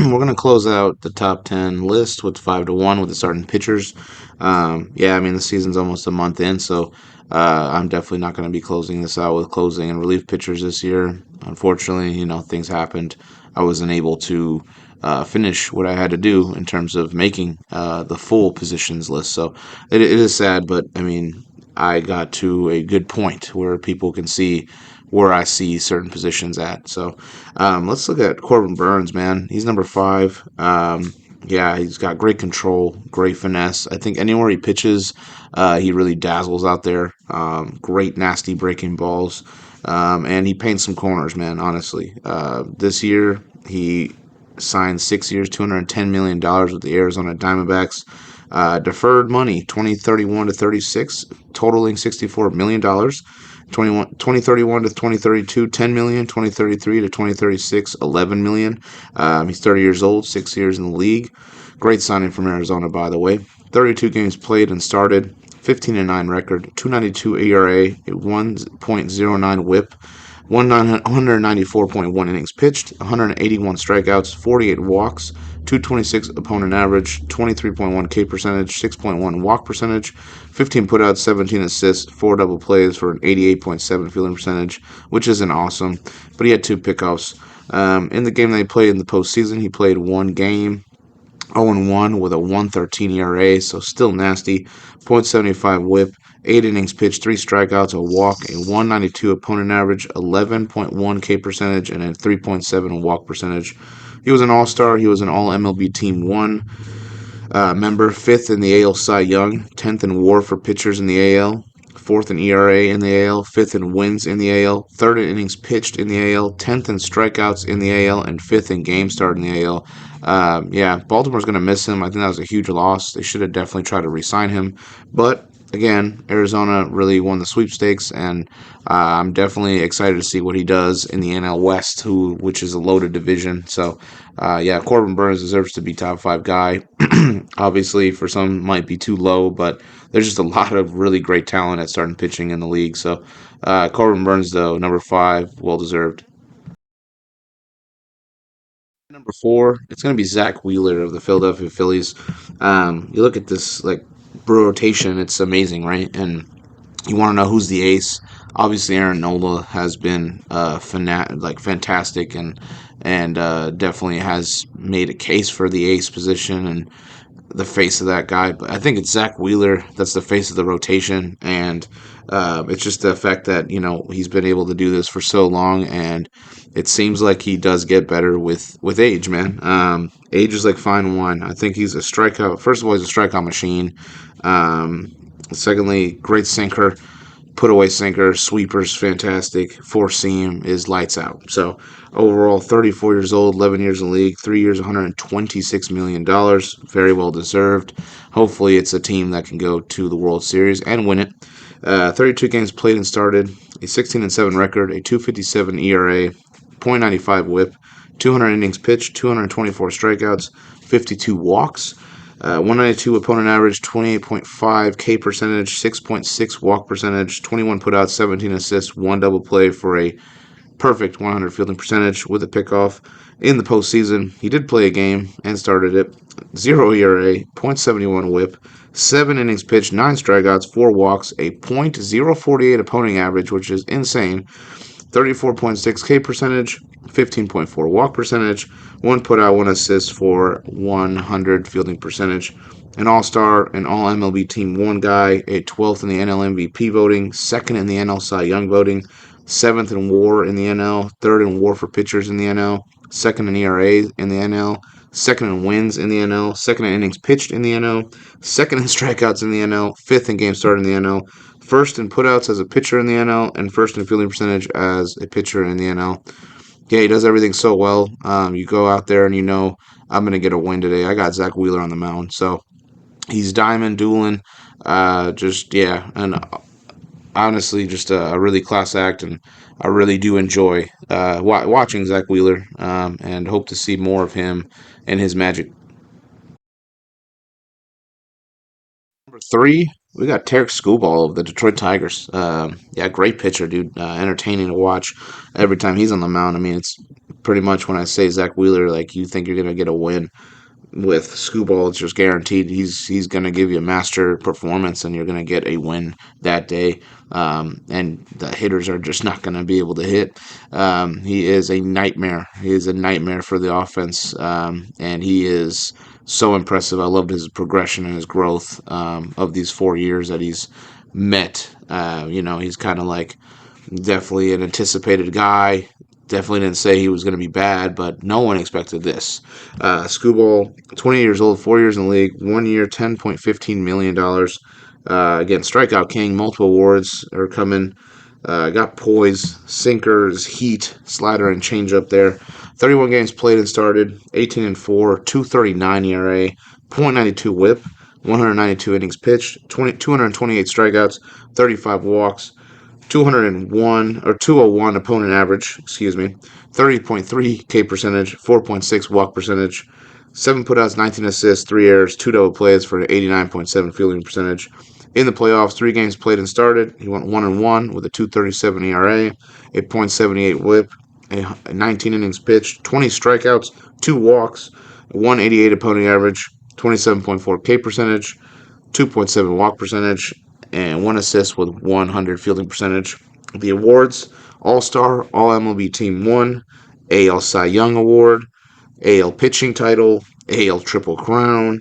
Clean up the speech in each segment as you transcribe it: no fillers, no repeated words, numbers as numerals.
we're gonna close out the top 10 list with 5-1 with the starting pitchers. Yeah, I mean the season's almost a month in, so I'm definitely not gonna be closing this out with closing and relief pitchers this year. Unfortunately, things happened. I wasn't able to finish what I had to do in terms of making the full positions list. So it is sad, but I mean I got to a good point where people can see where I see certain positions at. So let's look at Corbin Burns, man. He's number 5. Yeah, he's got great control, great finesse. I think anywhere he pitches, he really dazzles out there. Great, nasty breaking balls. And he paints some corners, man, honestly. This year, he signed 6 years, $210 million with the Arizona Diamondbacks. Deferred money, 2031 to 36, totaling $64 million. 2031 to 2032, 10 million. 2033 to 2036, 11 million. He's 30 years old, 6 years in the league. Great signing from Arizona, by the way. 32 games played and started, 15-9 record, 292 ERA, a 1.09 WHIP, 194.1 innings pitched, 181 strikeouts, 48 walks, 226 opponent average, 23.1 K percentage, 6.1 walk percentage, 15 putouts, 17 assists, 4 double plays for an 88.7 fielding percentage, which isn't awesome, but he had 2 pickoffs. In the game they played in the postseason, he played 1 game, 0-1 with a 1.13 ERA, so still nasty. .75 WHIP, 8 innings pitched, 3 strikeouts, a walk, a 192 opponent average, 11.1 K percentage, and a 3.7 walk percentage. He was an All-Star. He was an All MLB Team 1 member, 5th in the AL Cy Young, 10th in WAR for pitchers in the AL, 4th in ERA in the AL, 5th in wins in the AL, 3rd in innings pitched in the AL, 10th in strikeouts in the AL, and 5th in game start in the AL. Yeah, Baltimore's going to miss him. I think that was a huge loss. They should have definitely tried to re-sign him. But again, Arizona really won the sweepstakes, and I'm definitely excited to see what he does in the NL West, which is a loaded division. So, yeah, Corbin Burns deserves to be top 5 guy. Obviously, for some, might be too low, but there's just a lot of really great talent at starting pitching in the league. So, Corbin Burns, though, number 5, well deserved. Number 4, it's going to be Zach Wheeler of the Philadelphia Phillies. You look at this like rotation; it's amazing, right? And you want to know who's the ace. Obviously, Aaron Nola has been fantastic and definitely has made a case for the ace position and the face of that guy. But I think it's Zach Wheeler that's the face of the rotation, and it's just the fact that he's been able to do this for so long, and it seems like he does get better with age, man. Age is like fine wine. I think he's a strikeout. First of all, he's a strikeout machine. Secondly, great sinker, put away sinker, sweepers fantastic, four seam is lights out. So overall, 34 years old, 11 years in the league, 3 years, $126 million, very well deserved. Hopefully, it's a team that can go to the World Series and win it. 32 games played and started, a 16-7 record, a 2.57 ERA, .95 WHIP, 200 innings pitched, 224 strikeouts, 52 walks. 192 opponent average, 28.5 K percentage, 6.6 walk percentage, 21 putouts, 17 assists, 1 double play for a perfect 100 fielding percentage with a pickoff. In the postseason, he did play a game and started it. 0 ERA, .71 WHIP, 7 innings pitched, 9 strikeouts, 4 walks, a .048 opponent average, which is insane. 34.6 K percentage, 15.4 walk percentage, 1 putout, 1 assist for 100 fielding percentage. An all-star, an all MLB Team 1 guy, a 12th in the NL MVP voting, 2nd in the NL Cy Young voting, 7th in WAR in the NL, 3rd in WAR for pitchers in the NL, 2nd in ERA in the NL, 2nd in wins in the NL, 2nd in innings pitched in the NL, 2nd in strikeouts in the NL, 5th in game start in the NL, 1st in putouts as a pitcher in the NL, and 1st in fielding percentage as a pitcher in the NL. Yeah, he does everything so well. You go out there and I'm going to get a win today. I got Zach Wheeler on the mound. So he's diamond dueling. Yeah. And honestly, just a really class act. And I really do enjoy watching Zach Wheeler and hope to see more of him and his magic. Number 3, we got Tarek Skubal of the Detroit Tigers. Yeah, great pitcher, dude. Entertaining to watch every time he's on the mound. I mean, it's pretty much when I say Zach Wheeler, like you think you're gonna get a win with Scooball, it's just guaranteed he's going to give you a master performance and you're going to get a win that day. And the hitters are just not going to be able to hit. He is a nightmare. He is a nightmare for the offense, and he is so impressive. I loved his progression and his growth of these 4 years that he's met. He's kind of like definitely an anticipated guy. Definitely didn't say he was going to be bad, but no one expected this. Scooball, 20 years old, 4 years in the league, 1 year, $10.15 million. Again, strikeout king, multiple awards are coming. Got poise, sinkers, heat, slider, and changeup there. 31 games played and started, 18 and 4, 239 ERA, .92 WHIP, 192 innings pitched, 228 strikeouts, 35 walks, 201 or 201 opponent average, excuse me, 30.3 K percentage, 4.6 walk percentage, 7 putouts, 19 assists, 3 errors, 2 double plays for an 89.7 fielding percentage. In the playoffs, 3 games played and started. He went 1-1 with a 2.37 ERA, a .78 WHIP, a 19 innings pitched, 20 strikeouts, 2 walks, 188 opponent average, 27.4 K percentage, 2.7 walk percentage, and 1 assist with 100 fielding percentage. The awards: All Star, All MLB Team 1, AL Cy Young Award, AL Pitching Title, AL Triple Crown,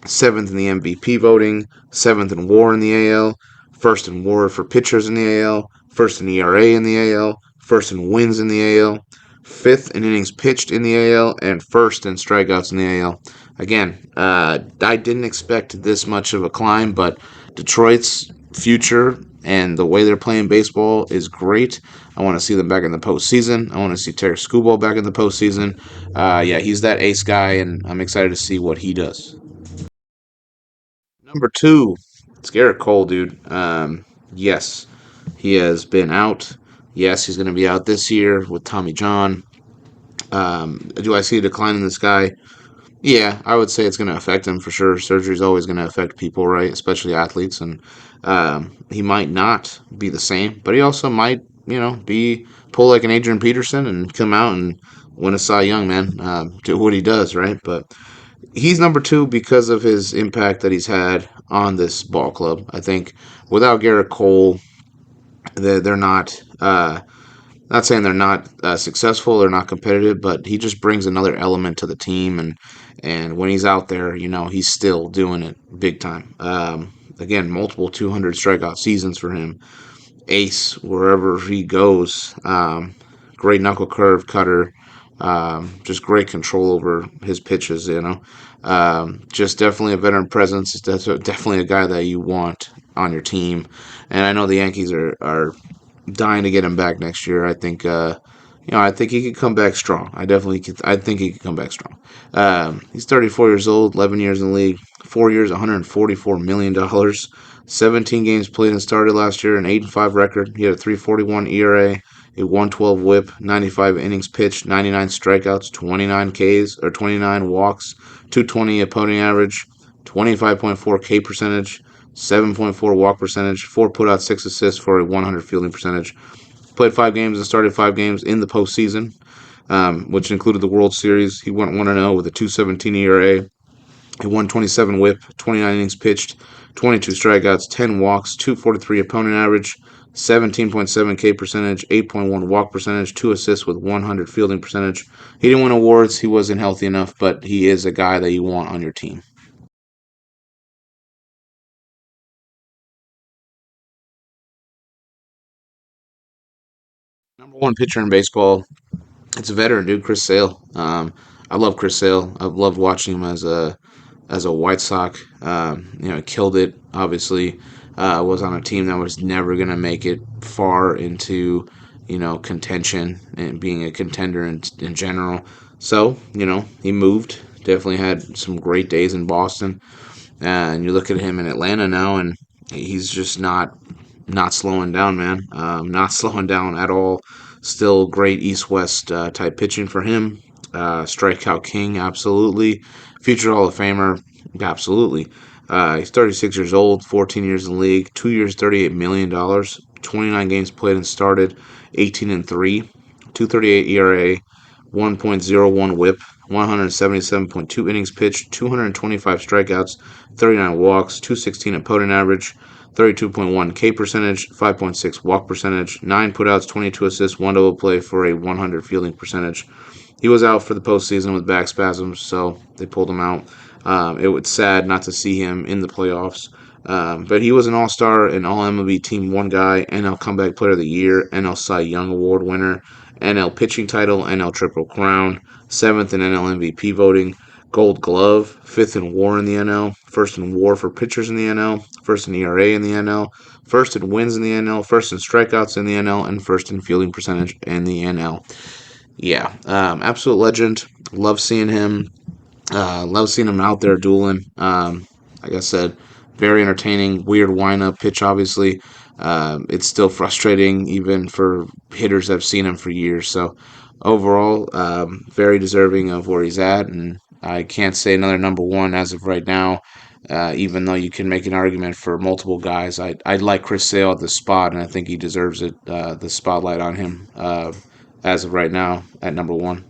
seventh in the MVP voting, seventh in WAR in the AL, first in WAR for pitchers in the AL, first in ERA in the AL, first in wins in the AL, fifth in innings pitched in the AL, and first in strikeouts in the AL. Again, I didn't expect this much of a climb, but Detroit's future and the way they're playing baseball is great. I want to see them back in the postseason. I want to see Terry Skubal back in the postseason. Yeah, he's that ace guy, and I'm excited to see what he does. Number two, it's Garrett Cole, dude. Yes, he has been out. Yes, he's going to be out this year with Tommy John. Do I see a decline in this guy? Yeah, I would say it's going to affect him for sure. Surgery is always going to affect people, right? Especially athletes, and he might not be the same, but he also might, be pull like an Adrian Peterson and come out and win a Cy Young, man. Do what he does, right? But he's number two because of his impact that he's had on this ball club. I think without Garrett Cole, they're not. Not saying they're not successful, they're not competitive, but he just brings another element to the team, and when he's out there, he's still doing it big time. Again, multiple 200 strikeout seasons for him, ace wherever he goes. Great knuckle curve cutter, just great control over his pitches. Just definitely a veteran presence. Definitely a guy that you want on your team, and I know the Yankees are dying to get him back next year. I think he could come back strong. I think he could come back strong. He's 34 years old, 11 years in the league, 4 years, $144 million, 17 games played and started last year, an 8-5 record. He had a 3.41 ERA, a 112 WHIP, 95 innings pitched, 99 strikeouts, 29 Ks or 29 walks, 220 opponent average, 25.4 K percentage, 7.4 walk percentage, 4 putouts, 6 assists for a 100 fielding percentage. Played 5 games and started 5 games in the postseason, which included the World Series. He went 1-0 with a 2.17 ERA, a 127 WHIP, 29 innings pitched, 22 strikeouts, 10 walks, 243 opponent average, 17.7 K percentage, 8.1 walk percentage, 2 assists with 100 fielding percentage. He didn't win awards. He wasn't healthy enough, but he is a guy that you want on your team. Number one pitcher in baseball. It's a veteran, dude. Chris Sale. I love Chris Sale. I've loved watching him as a White Sox. Killed it. Obviously, was on a team that was never gonna make it far into contention and being a contender in general. So he moved. Definitely had some great days in Boston. And you look at him in Atlanta now, and he's just not slowing down, man. Not slowing down at all. Still great East West type pitching for him. Strikeout king, absolutely. Future Hall of Famer, absolutely. He's 36 years old, 14 years in the league, 2 years, $38 million, 29 games played and started, 18 and 3, 238 ERA, 1.01 whip, 177.2 innings pitched, 225 strikeouts, 39 walks, 216 opponent average, 32.1 K percentage, 5.6 walk percentage, 9 putouts, 22 assists, 1 double play for a 100 fielding percentage. He was out for the postseason with back spasms, so they pulled him out. It was sad not to see him in the playoffs. But he was an all-star and all-MLB Team 1 guy, NL Comeback Player of the Year, NL Cy Young Award winner, NL Pitching Title, NL Triple Crown, 7th in NL MVP voting, Gold Glove, 5th in WAR in the NL, 1st in WAR for pitchers in the NL, 1st in ERA in the NL, 1st in wins in the NL, 1st in strikeouts in the NL, and 1st in fielding percentage in the NL. Yeah, absolute legend. Love seeing him. Love seeing him out there dueling. Like I said, very entertaining. Weird windup pitch, obviously. It's still frustrating, even for hitters that have seen him for years. So, overall, very deserving of where he's at. And I can't say another number one as of right now, even though you can make an argument for multiple guys. I'd like Chris Sale at the spot, and I think he deserves it, the spotlight on him as of right now at number one.